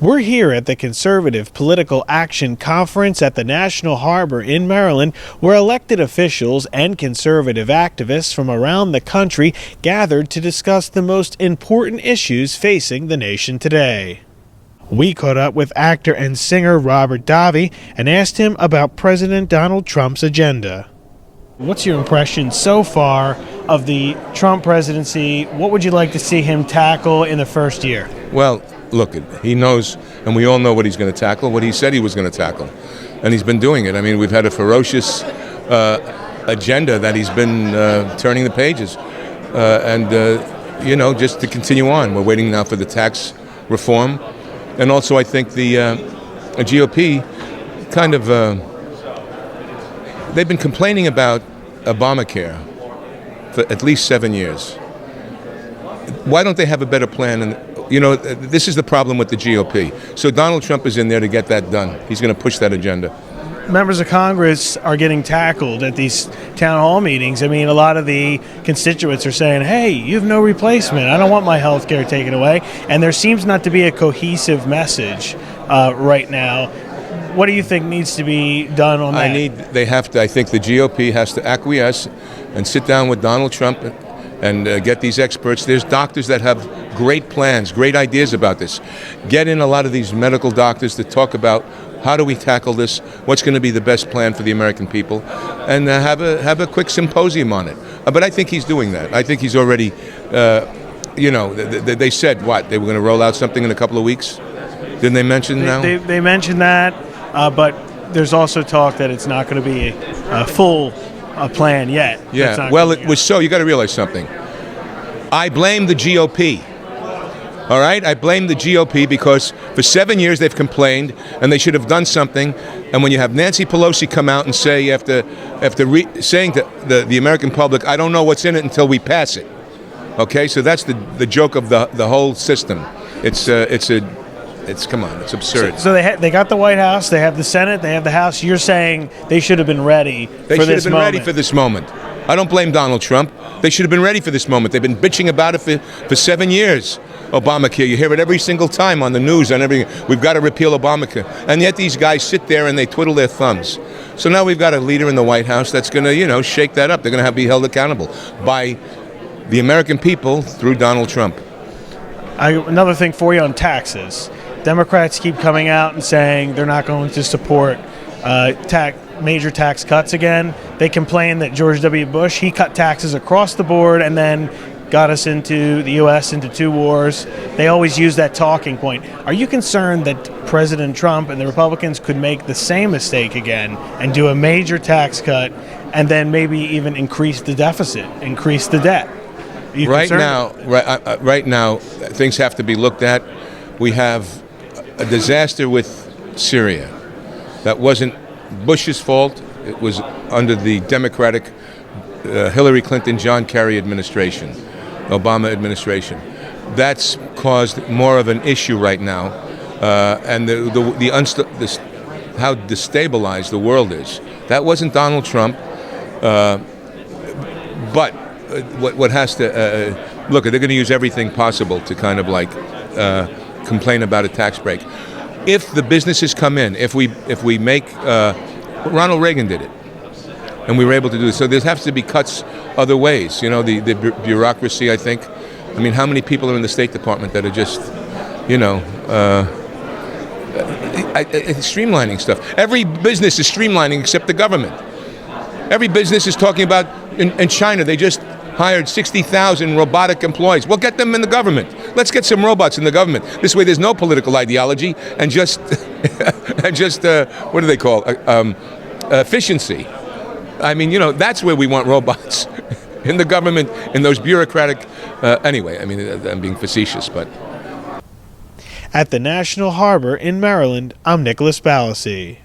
We're here at the Conservative Political Action Conference at the National Harbor in Maryland, where elected officials and conservative activists from around the country gathered to discuss the most important issues facing the nation today. We caught up with actor and singer Robert Davi and asked him about President Donald Trump's agenda. What's your impression so far of the Trump presidency? What would you like to see him tackle in the first year? Well, look, he knows, and we all know what he's going to tackle, what he said he was going to tackle. And he's been doing it. I mean, we've had a ferocious agenda that he's been turning the pages. Just to continue on. We're waiting now for the tax reform. And also, I think the GOP kind of, they've been complaining about Obamacare for at least 7 years. Why don't they have a better plan? And this is the problem with the GOP. So Donald Trump is in there to get that done. He's going to push that agenda. Members of Congress are getting tackled at these town hall meetings. I mean, a lot of the constituents are saying, hey, you have no replacement. I don't want my health care taken away. And there seems not to be a cohesive message right now. What do you think needs to be done on that? I think the GOP has to acquiesce and sit down with Donald Trump and get these experts. There's doctors that have great plans, great ideas about this. Get in a lot of these medical doctors to talk about how do we tackle this, what's going to be the best plan for the American people, and have a quick symposium on it. But I think he's doing that. I think he's already, they said, what, they were going to roll out something in a couple of weeks? Didn't they mention now? They mentioned that, but there's also talk that it's not going to be a full plan yet. Yeah, well, it was so. You got to realize something. I blame the GOP. All right? I blame the GOP because for 7 years they've complained and they should have done something. And when you have Nancy Pelosi come out and say, after saying to the American public, I don't know what's in it until we pass it. Okay? So that's the joke of the whole system. Come on, it's absurd. So they got the White House, they have the Senate, they have the House. You're saying they should have been ready for this moment. They should have been ready for this moment. I don't blame Donald Trump. They should have been ready for this moment. They've been bitching about it for 7 years. Obamacare, you hear it every single time on the news and everything. We've got to repeal Obamacare. And yet these guys sit there and they twiddle their thumbs. So now we've got a leader in the White House that's going to, shake that up. They're going to be held accountable by the American people through Donald Trump. Another thing for you on taxes. Democrats keep coming out and saying they're not going to support major tax cuts again. They complain that George W. Bush, he cut taxes across the board and then got us into the U.S. into 2 wars. They always use that talking point. Are you concerned that President Trump and the Republicans could make the same mistake again and do a major tax cut and then maybe even increase the deficit, increase the debt? Right now, things have to be looked at. We have a disaster with Syria. That wasn't Bush's fault. It was under the Democratic Hillary Clinton, John Kerry administration, Obama administration. That's caused more of an issue right now, and how destabilized the world is. That wasn't Donald Trump, but what has to look, they're going to use everything possible to kind of complain about a tax break. If the businesses come in, if we make Ronald Reagan did it, and we were able to do this. So there has to be cuts other ways. The bureaucracy. I think. I mean, how many people are in the State Department that are just, streamlining stuff? Every business is streamlining except the government. Every business is talking about in China. They just hired 60,000 robotic employees. Well, get them in the government. Let's get some robots in the government. This way, there's no political ideology and just what do they call efficiency. I mean, that's where we want robots in the government, in those bureaucratic. Anyway, I mean, I'm being facetious, but. At the National Harbor in Maryland, I'm Nicholas Balassi.